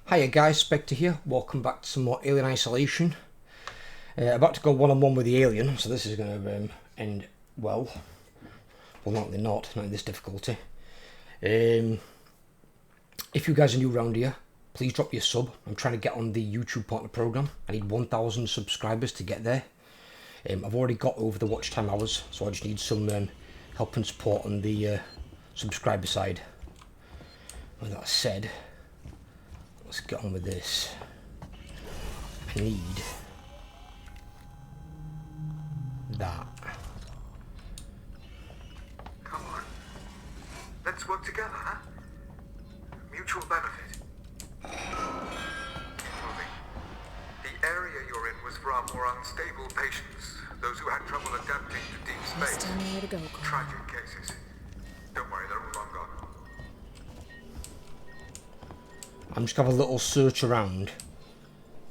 Hiya guys, Spectre here. Welcome back to some more Alien Isolation. About to go one-on-one with the alien, so this is going to end well. Well, not in this difficulty. If you guys are new around here, please drop your sub. I'm trying to get on the YouTube partner program. I need 1,000 subscribers to get there. I've already got over the watch time hours, so I just need some help and support on the subscriber side. With that said, let's get on with this. I need that. Come on. Let's work together, huh? Mutual benefit. Keep moving. The area you're in was for our more unstable patients. Those who had trouble adapting to deep space. Just tell me where to go, Carl. Tragic cases. Don't worry, they're all long gone. I'm just gonna have a little search around.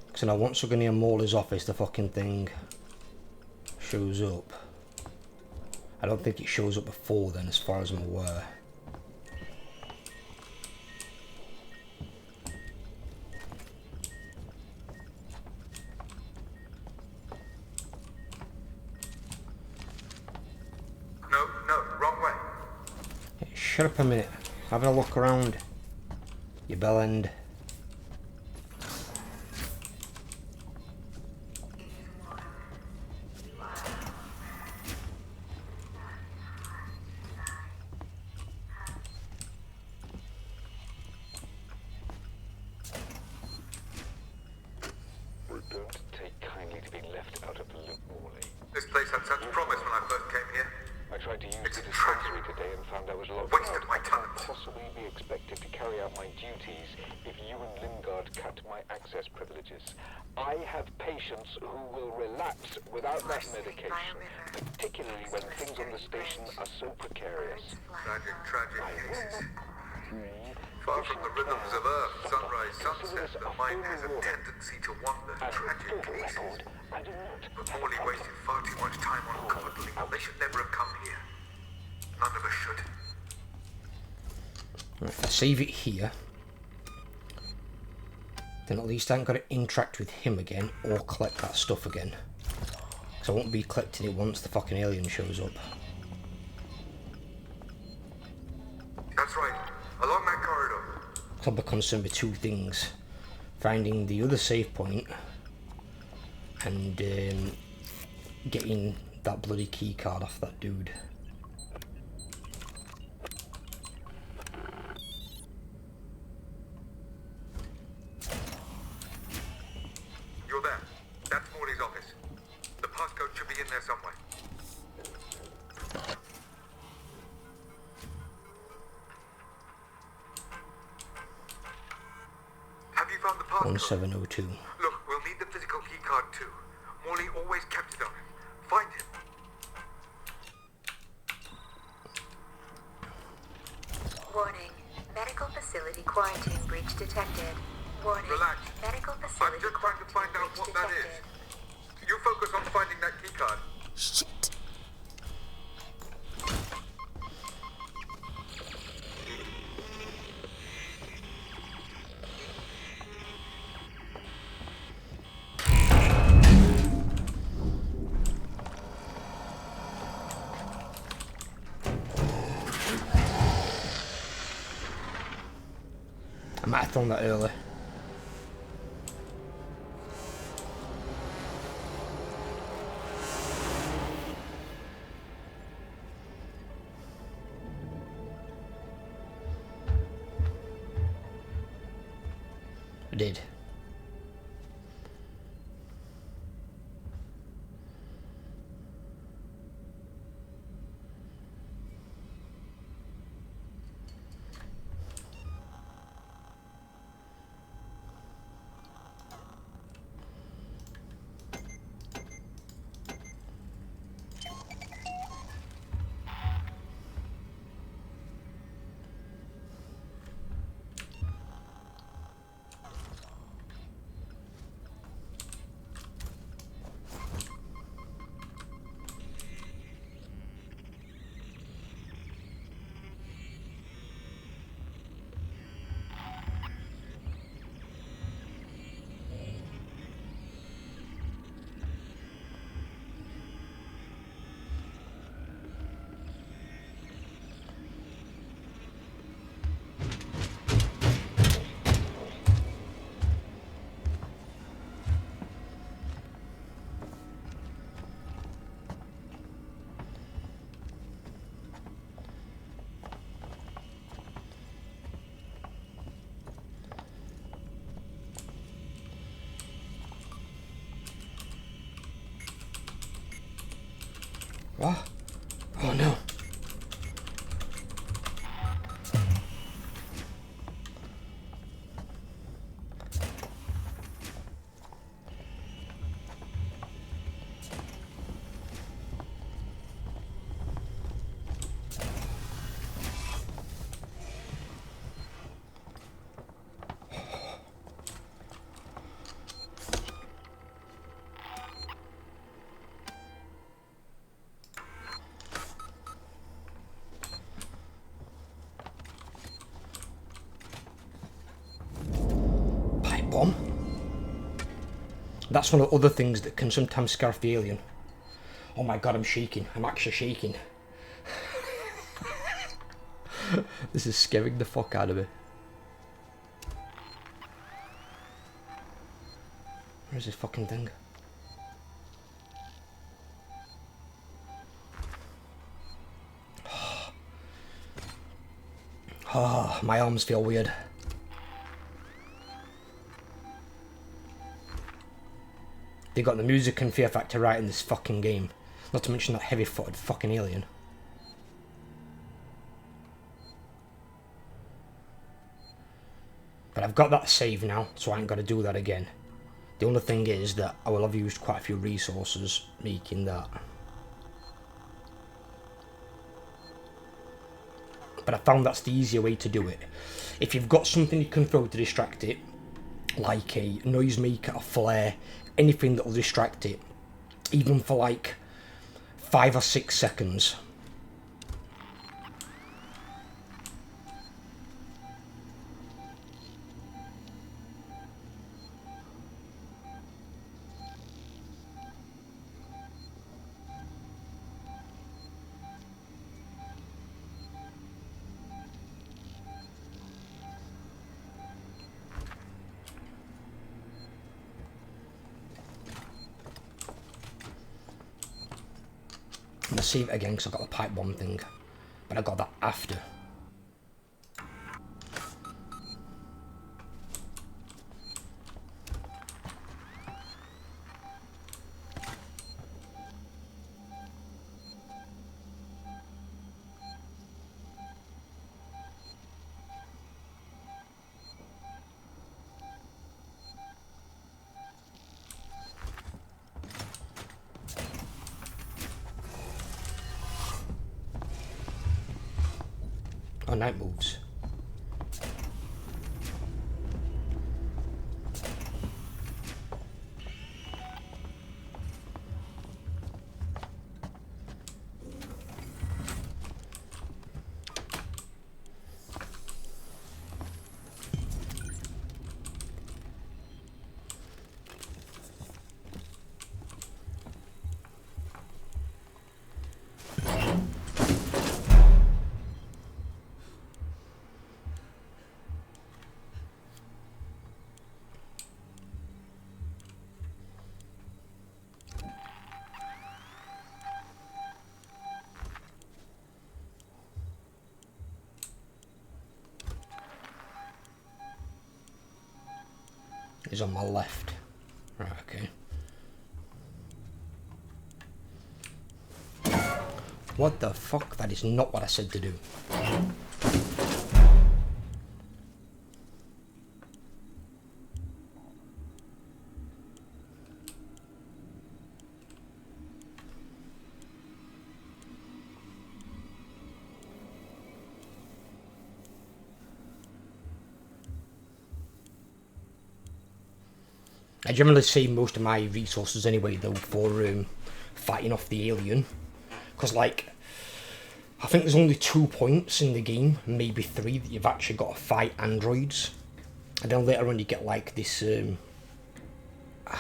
Because now once we're near Morley's office, the fucking thing shows up. I don't think it shows up before then, as far as I'm aware. No, wrong way. Hey, shut up a minute. Having a look around. You bell end. Don't take kindly to be left out of the loop, Morley. This place had such promise when I first came here. I tried to use It's the dispensary today and found I was locked Wasted out. my I can't talent. possibly be expected to carry out my duties if you and Lingard cut my access privileges. I have patients who will relapse without that medication, particularly when things on the station are so precarious. Tragic cases. Breathe, Far from the rhythms of Earth, sunrise, sunset, the mind has a tendency to wander. and Tragic for the cases. record, I do not But have Morley a wasted far too much time on coddling them. They should never have come here. None of us should. Right, if I save it here, then at least I ain't got to interact with him again or collect that stuff again. Because I won't be collecting it once the fucking alien shows up. That's right. Along that corridor. I'll be concerned with two things. Finding the other save point and getting that bloody key card off that dude. You're there. That's Morley's office. The passcode should be in there somewhere. Have you found the passcode? 1702. Look, we'll need the physical keycard too. Morley always kept it on him. Find him. Warning. Medical facility quarantine breach detected. Warning. Relax. Medical I'm facility just trying to find out breach what that detected. is. You focus on finding that keycard. Shit. I might have thrown that early. I did. What? Oh no. Bomb. That's one of the other things that can sometimes scare off the alien. Oh my god, I'm shaking. I'm actually shaking. This is scaring the fuck out of me. Where's this fucking thing? Oh, my arms feel weird. They got the music and fear factor right in this fucking game. Not to mention that heavy-footed fucking alien. But I've got that save now, so I ain't got to do that again. The only thing is that I will have used quite a few resources making that. But I found that's the easier way to do it. If you've got something you can throw to distract it, like a noisemaker, a flare, anything that will distract it, even for like 5 or 6 seconds. I'm gonna save it again because I got the pipe bomb thing, but I got that after. Oh, night moves. Is on my left. Right, okay. What the fuck? That is not what I said to do. I generally save most of my resources anyway though for fighting off the alien, because like I think there's only 2 points in the game, maybe 3, that you've actually got to fight androids, and then later on you get like this I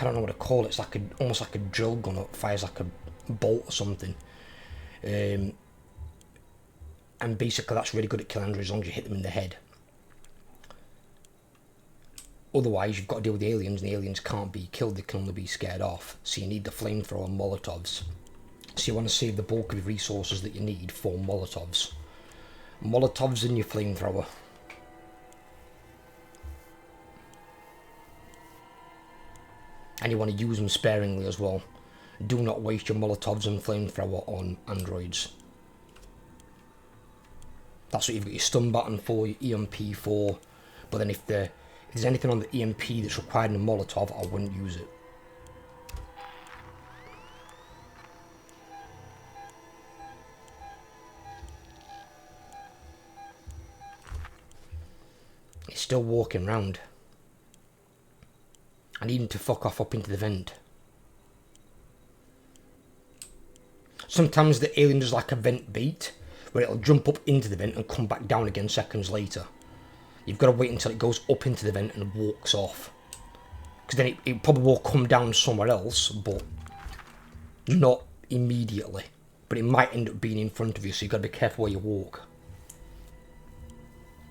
don't know what to call it. It's like almost like a drill gun that fires like a bolt or something, and basically that's really good at killing androids as long as you hit them in the head. Otherwise, you've got to deal with the aliens, and the aliens can't be killed, they can only be scared off. So you need the flamethrower and Molotovs. So you want to save the bulk of your resources that you need for Molotovs. Molotovs and your flamethrower. And you want to use them sparingly as well. Do not waste your Molotovs and flamethrower on androids. That's what you've got your stun button for, your EMP for. But then if there's anything on the EMP that's required in a Molotov, I wouldn't use it. He's still walking around. I need him to fuck off up into the vent. Sometimes the alien does like a vent beat, where it'll jump up into the vent and come back down again seconds later. You've got to wait until it goes up into the vent and walks off. Because then it probably will come down somewhere else, but not immediately. But it might end up being in front of you, so you've got to be careful where you walk.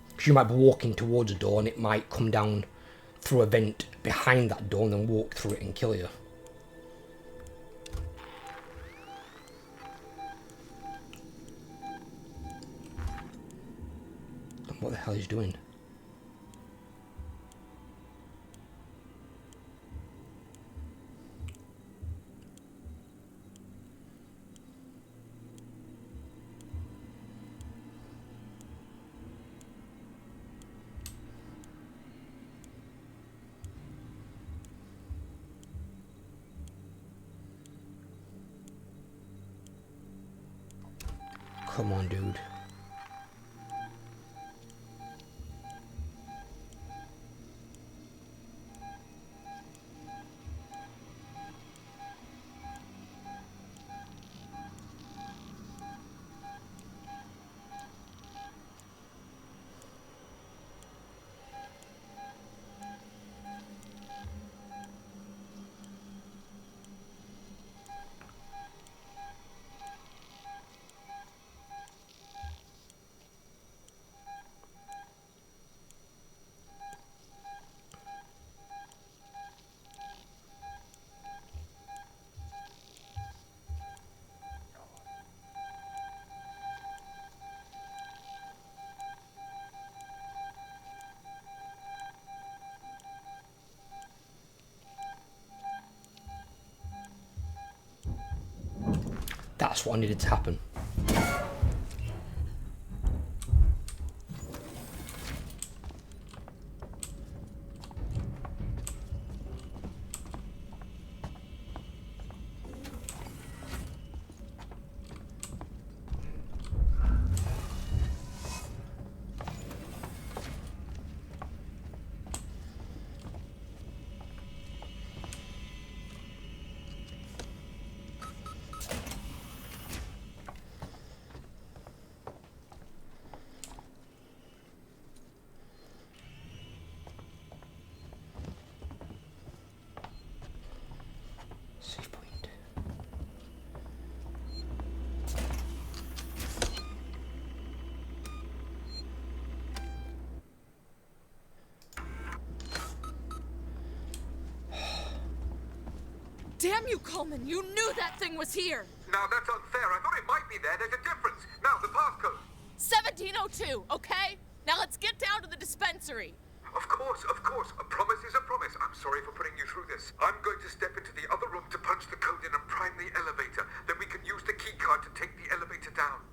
Because you might be walking towards a door and it might come down through a vent behind that door and then walk through it and kill you. What the hell is he doing? Come on, dude. That's what needed to happen. Save point. Damn you, Coleman! You knew that thing was here! Now that's unfair. I thought it might be there. There's a difference. Now, the passcode. 1702, okay? Now let's get down to the dispensary. Of course, of course. A promise is a promise. I'm sorry for putting you through this. I'm going to step into the other room to punch the code in and prime the elevator. Then we can use the keycard to take the elevator down.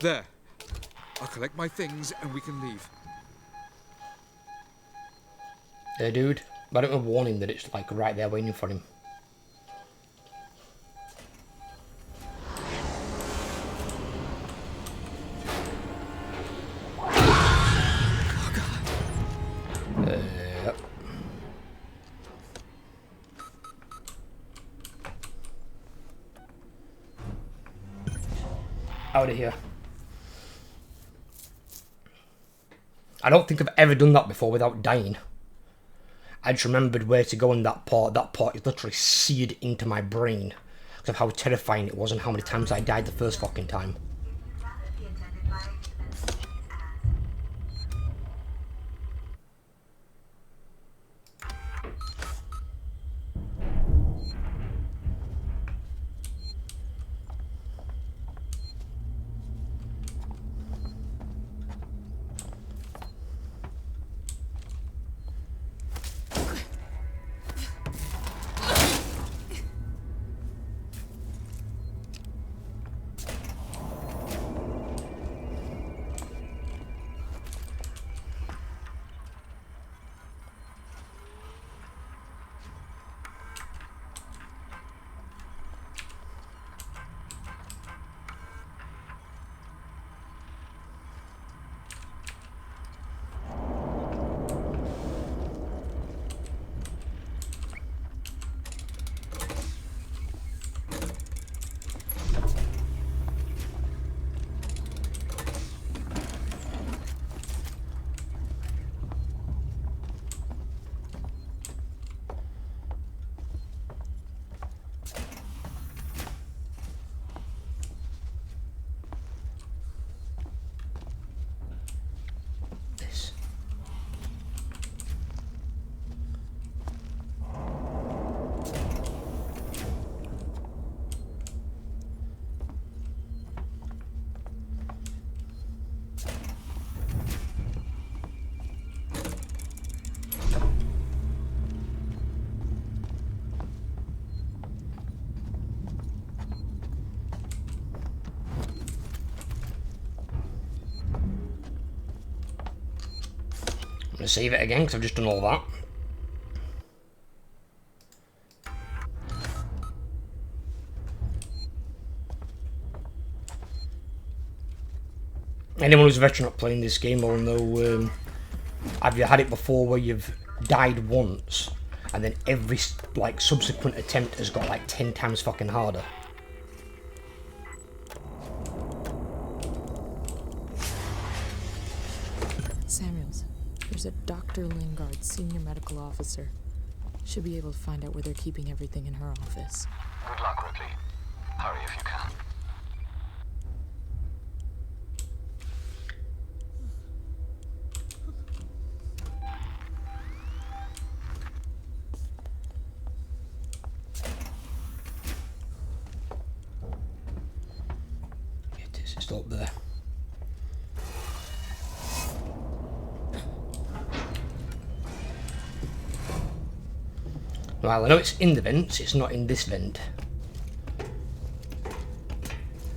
There. I'll collect my things and we can leave. Yeah, dude. Why don't we warn him that it's like right there waiting for him? Yep. Out of here. I don't think I've ever done that before without dying. I just remembered where to go in that part. That part is literally seared into my brain because of how terrifying it was and how many times I died the first fucking time. gonna save it again because I've just done all that. Anyone who's a veteran at playing this game will know, have you had it before where you've died once and then every like subsequent attempt has got like 10 times fucking harder? Samuels, there's a Dr. Lingard, senior medical officer. Should be able to find out where they're keeping everything in her office. Good luck, Ripley. Hurry if you can. It's still up there. Well, I know it's in the vents, it's not in this vent.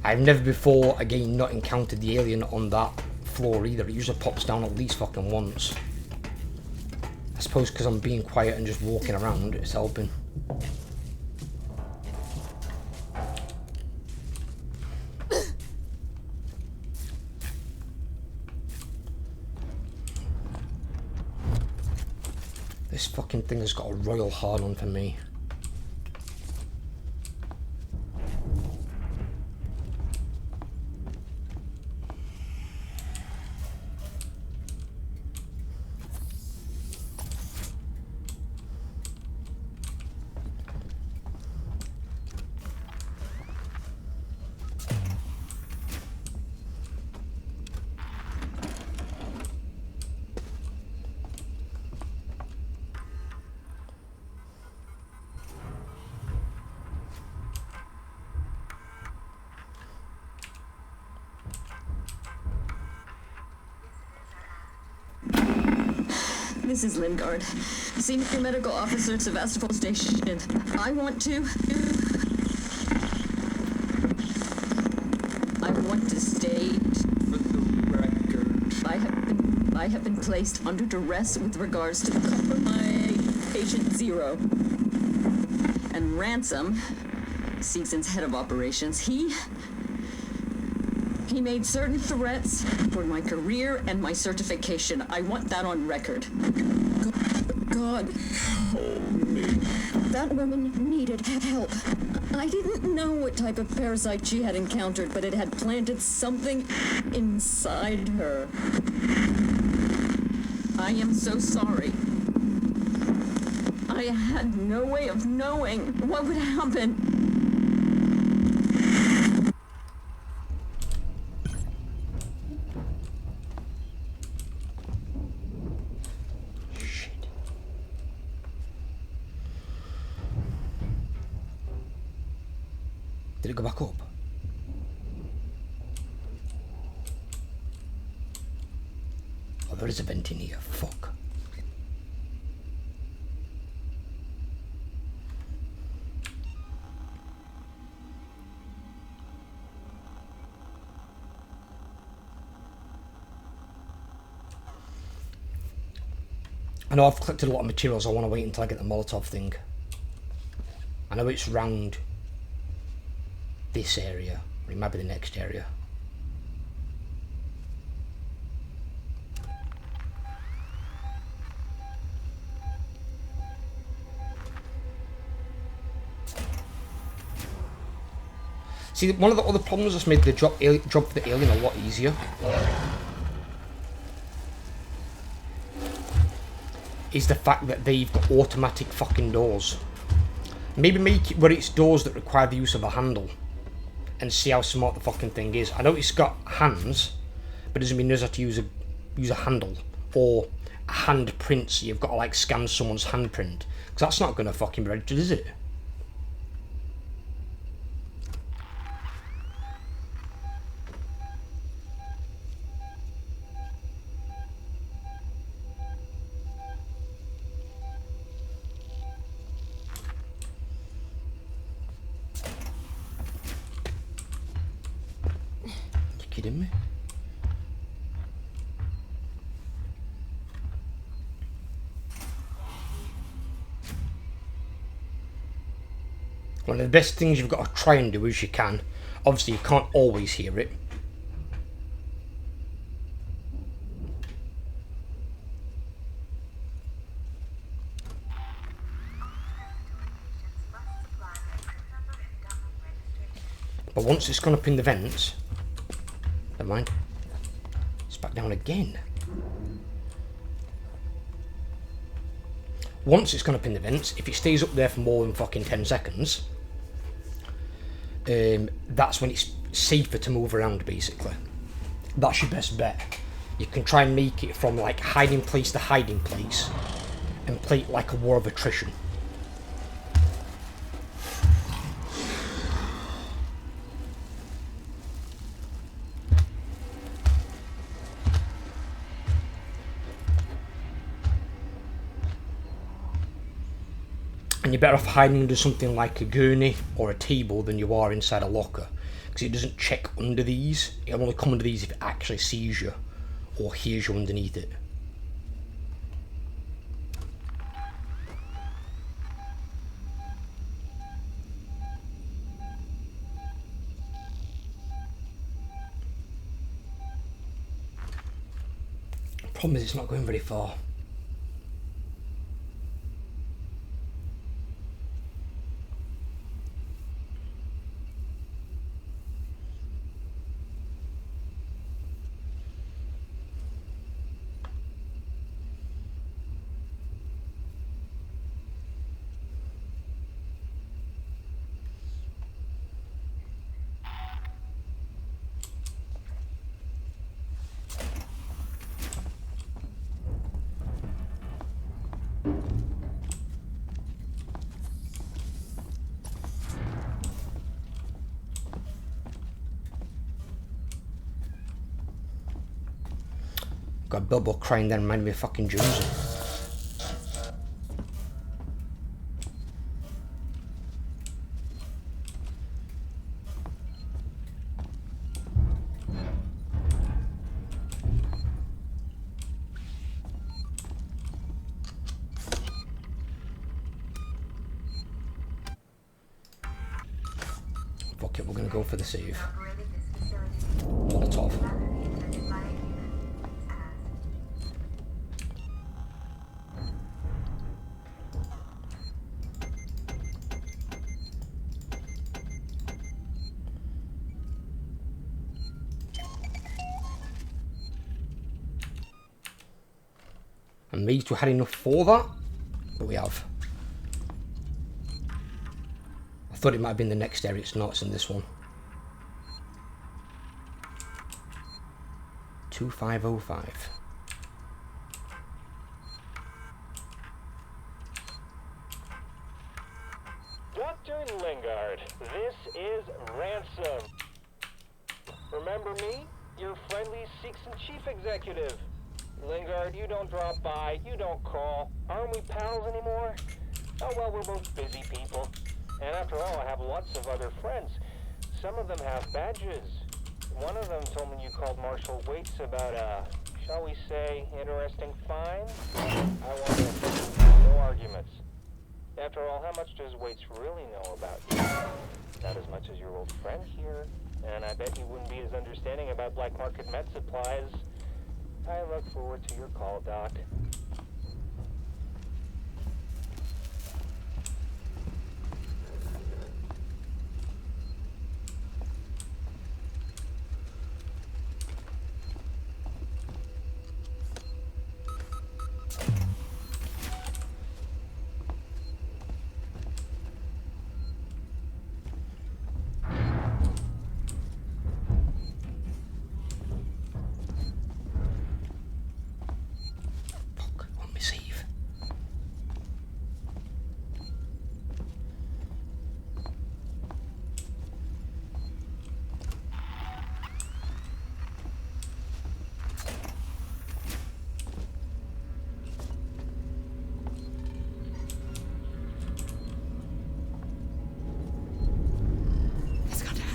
I've never before, again, not encountered the alien on that floor either. It usually pops down at least fucking once. I suppose because I'm being quiet and just walking around, it's helping. This fucking thing has got a royal hard on for me. This is Lingard, Senior Medical Officer at Sevastopol Station. I want to state For the record. I have been placed under duress with regards to my patient Zero. And Ransom, Season's head of operations, he made certain threats for my career and my certification. I want that on record. God. Hold me. That woman needed help. I didn't know what type of parasite she had encountered, but it had planted something inside her. I am so sorry. I had no way of knowing what would happen. Did it go back up? Oh, there is a vent in here. Fuck. I know I've collected a lot of materials. I want to wait until I get the Molotov thing. I know it's round this area, or it might be the next area. See, one of the other problems that's made the job for the alien a lot easier is the fact that they've got automatic fucking doors. Maybe make it where it's doors that require the use of a handle and see how smart the fucking thing is. I know it's got hands, but it doesn't mean it knows how to use a handle or a handprint, so you've got to like scan someone's handprint, because that's not going to fucking be registered, is it? You kidding me? One of the best things you've got to try and do is you can. Obviously, you can't always hear it. But once it's gone up in the vents, never mind, it's back down again. Once it's gone up in the vents, if it stays up there for more than fucking 10 seconds, that's when it's safer to move around, basically. That's your best bet. You can try and make it from like hiding place to hiding place and play it like a war of attrition. And you're better off hiding under something like a gurney or a table than you are inside a locker, because it doesn't check under these. It'll only come under these if it actually sees you or hears you underneath it. The problem is it's not going very far. Got Bilbo crying there, reminded me of fucking Jonesy. Fuck it, we're gonna go for the save. Molotov. I'm amazed we had enough for that, but we have. I thought it might have been the next area, it's not, it's in this one. 2505. Dr. Lingard, this is Ransom. Remember me? Your friendly Seegson chief executive. Lingard, you don't drop by, you don't call. Aren't we pals anymore? Oh well, we're both busy people. And after all, I have lots of other friends. Some of them have badges. One of them told me you called Marshal Waits about a, shall we say, interesting find. I want no arguments. After all, how much does Waits really know about you? Not as much as your old friend here. And I bet he wouldn't be as understanding about black market med supplies. I look forward to your call, Doc.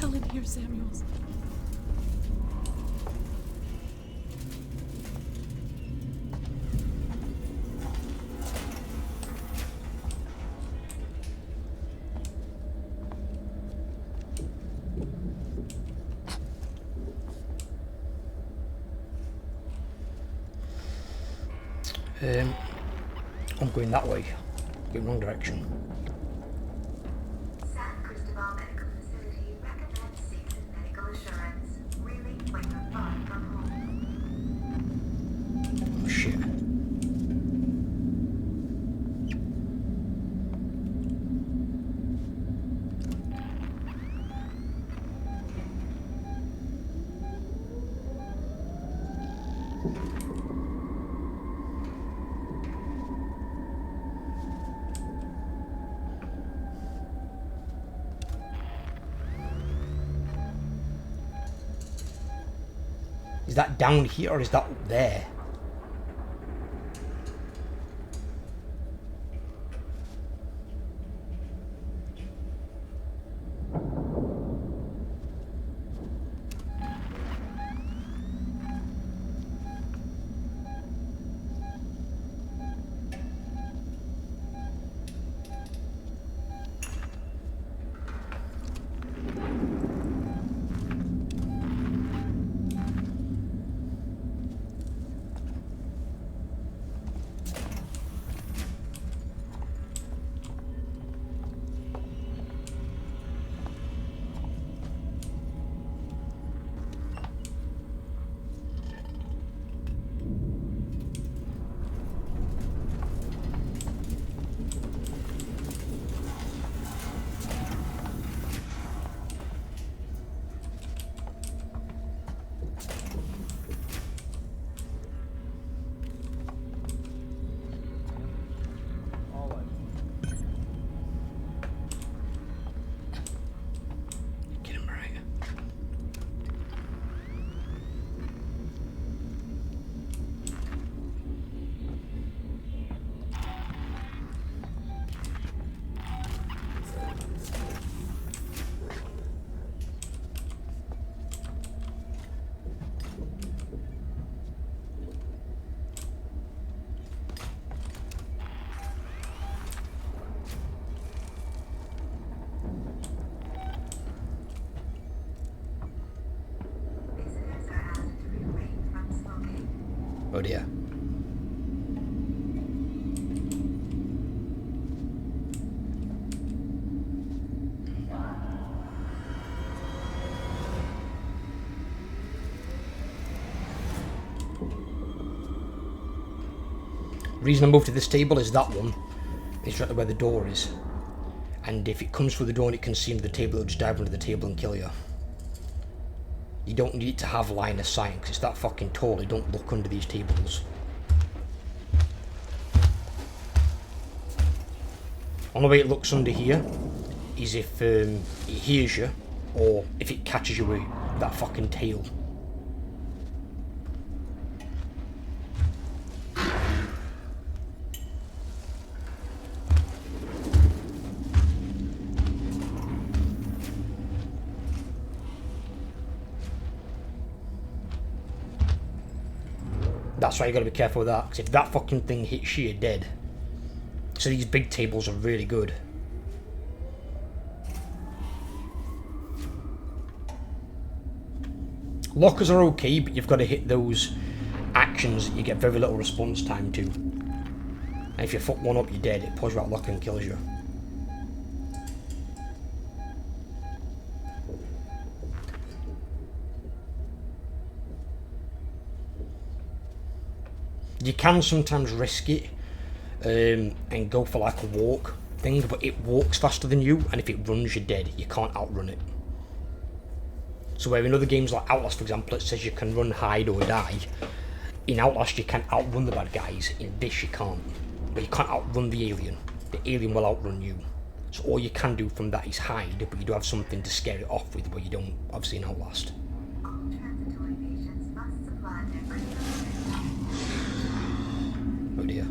In here, Samuels. I'm going that way. Going wrong direction. San Cristobal Medical Facility recommends seeking medical assurance. Really when you're far from home. Oh shit. Is that down here or is that up there? Get him right. Visitors are asked to refrain from smoking. Oh dear. Reason I moved to this table is that one is right where the door is. And if it comes through the door and it can see into the table, it'll just dive under the table and kill you. You don't need to have line of sight because it's that fucking tall. You don't look under these tables. Only way it looks under here is if it hears you or if it catches you with that fucking tail. That's why you gotta be careful with that, because if that fucking thing hits you, you're dead. So these big tables are really good. Lockers are okay, but you've got to hit those actions that you get very little response time to. And if you fuck one up, you're dead. It pulls you out of locker and kills you. You can sometimes risk it and go for like a walk thing, but it walks faster than you, and if it runs, you're dead. You can't outrun it. So where in other games like Outlast, for example, it says you can run, hide, or die. In Outlast, you can outrun the bad guys. In this, you can't. But you can't outrun the alien. The alien will outrun you. So all you can do from that is hide, but you do have something to scare it off with, where you don't, obviously, in Outlast. All transitory patients must supply their critical. Oh dear.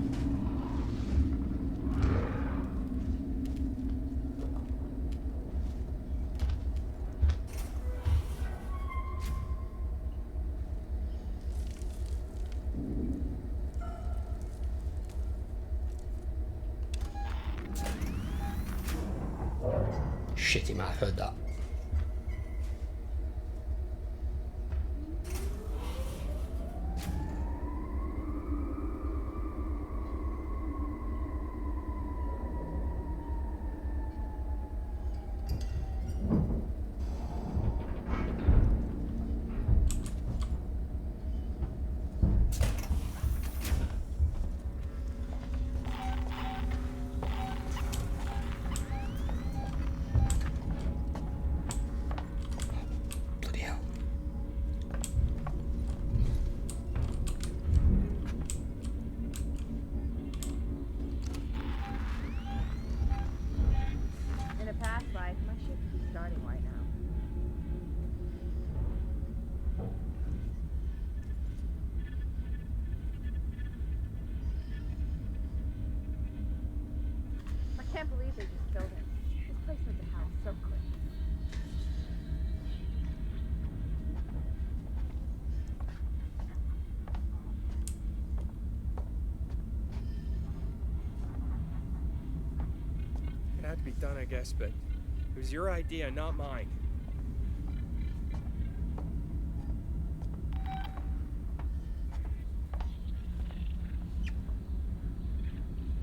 Shit, he might have heard that. starting right now. I can't believe they just killed him. This place went to hell so quick. It had to be done, I guess, but it was your idea, not mine.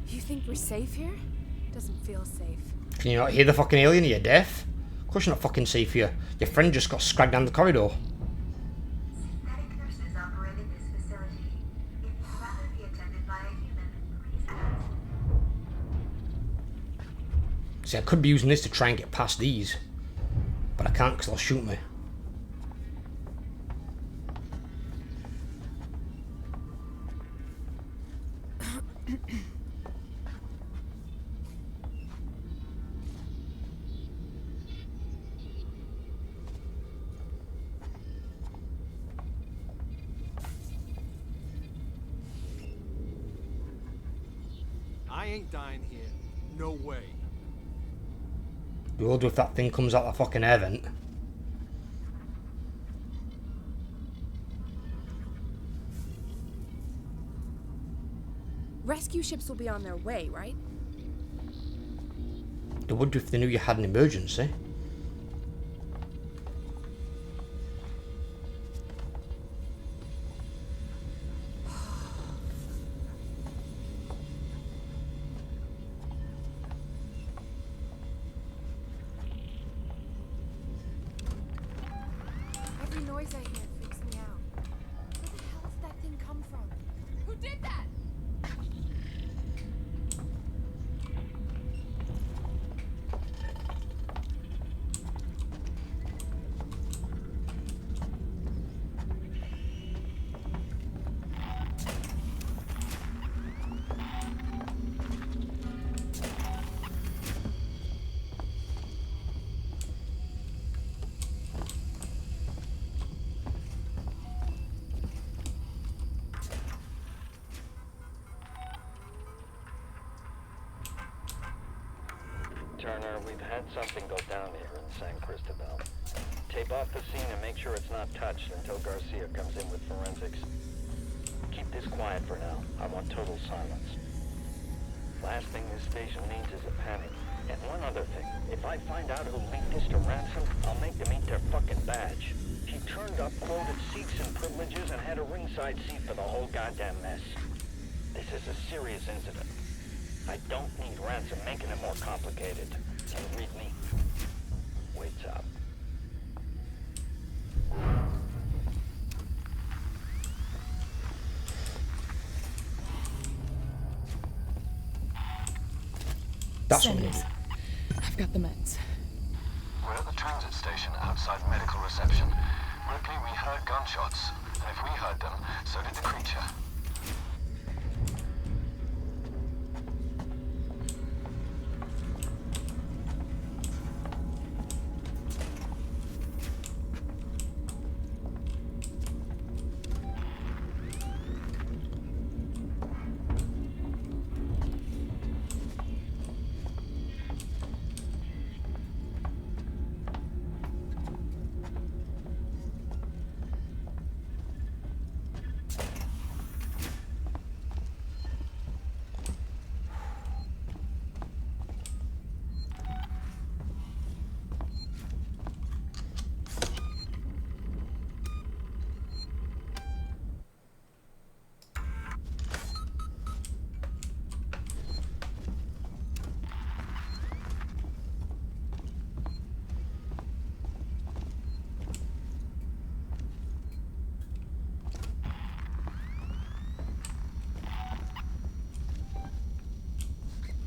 You think we're safe here? Doesn't feel safe. Can you not hear the fucking alien? Are you deaf? Of course you're not fucking safe here. Your friend just got scragged down the corridor. Synthetic nurses operated this facility. If you'd rather be attended by a human, please ask. See, I could be using this to try and get past these. But I can't because they'll shoot me. I ain't dying here. No way. You will do if that thing comes out the fucking air vent. Rescue ships will be on their way, right? They would do if they knew you had an emergency. Every noise I hear freaks me out. Where the hell did that thing come from? Who did that? Turner, we've had something go down here in San Cristobal. Tape off the scene and make sure it's not touched until Garcia comes in with forensics. Keep this quiet for now. I want total silence. Last thing this station needs is a panic. And one other thing. If I find out who leaked this to Ransom, I'll make them eat their fucking badge. He turned up, quoted seats and privileges, and had a ringside seat for the whole goddamn mess. This is a serious incident. I don't need Ransom making it more complicated. Can you read me? Waits up. That's what we Send need. it. I've got the meds. We're at the transit station outside medical reception. Ripley, we heard gunshots. And if we heard them, so did the creature.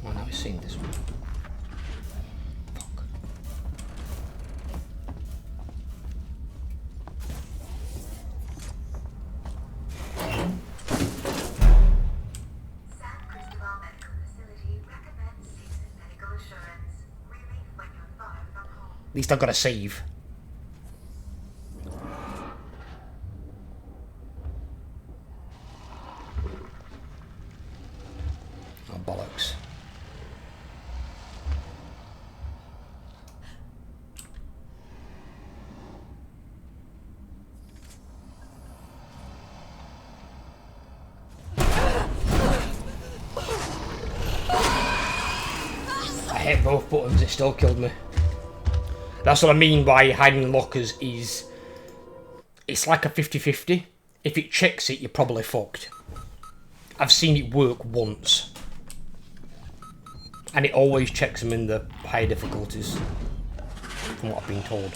Oh, now I've seen this one. Fuck. San Cristobal Medical Facility recommends season medical assurance. Relief when you're far from home. At least I've got a save. Oh, bollocks. I hit both buttons, it still killed me. That's what I mean by hiding in lockers is... It's like a 50-50. If it checks it, you're probably fucked. I've seen it work once. And it always checks them in the higher difficulties. From what I've been told.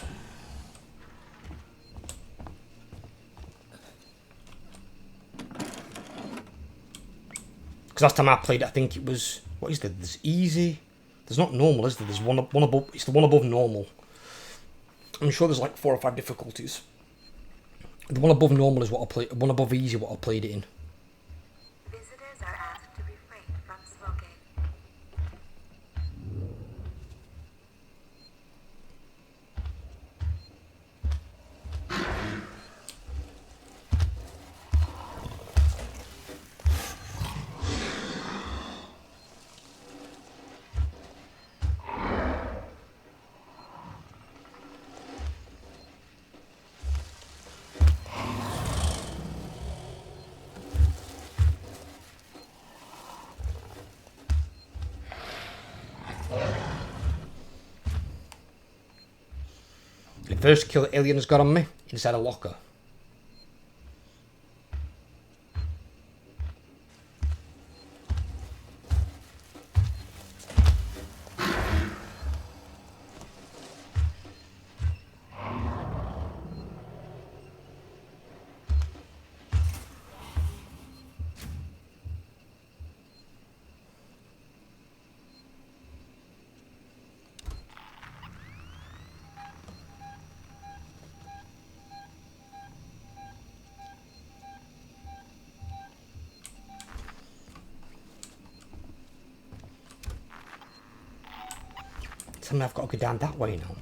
Because last time I played it, I think it was... What is there? There's easy... There's not normal, is there? There's one above... It's the one above normal. I'm sure there's like 4 or 5 difficulties. The one above normal is what I played... One above easy what I played it in. Visitors are asked to refrain from smoking. The first kill the aliens got on me inside a locker. Tell me I've got to go down that way now.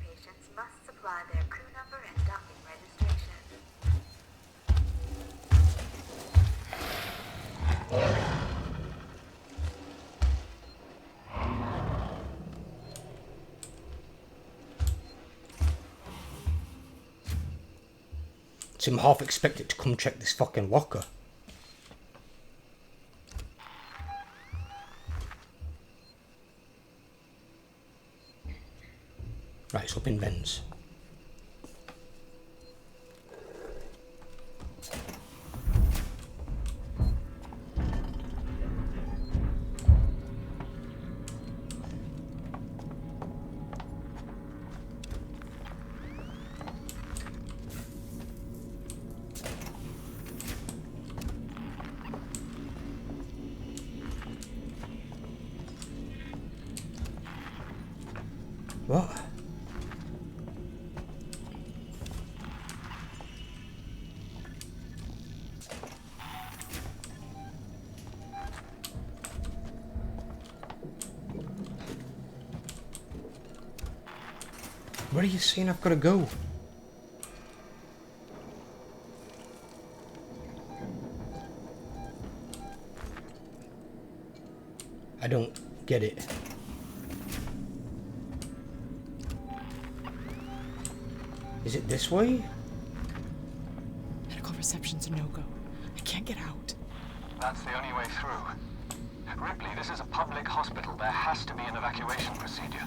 Patients must supply their crew number and docking registration. So I'm half expected to come check this fucking locker. Right, it's up in Ben's. What? Where are you saying I've got to go? I don't get it. Is it this way? Medical reception's a no-go. I can't get out. That's the only way through. Ripley, this is a public hospital. There has to be an evacuation procedure.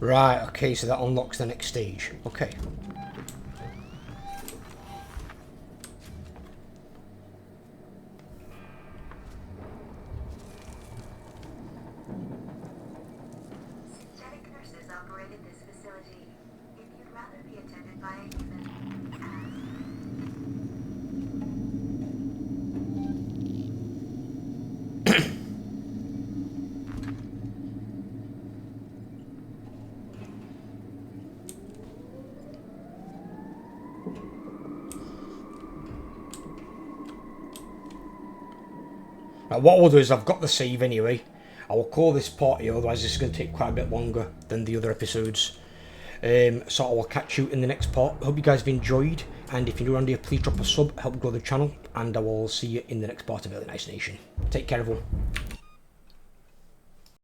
Right, okay, so that unlocks the next stage. Okay. operated this facility. If you'd rather be attended by a human, Now what I'll do is, I've got the save anyway. I will call this part here, otherwise this is going to take quite a bit longer than the other episodes. So I will catch you in the next part. Hope you guys have enjoyed, and if you're new around here, please drop a sub, help grow the channel, and I will see you in the next part of Alien Isolation. Take care everyone.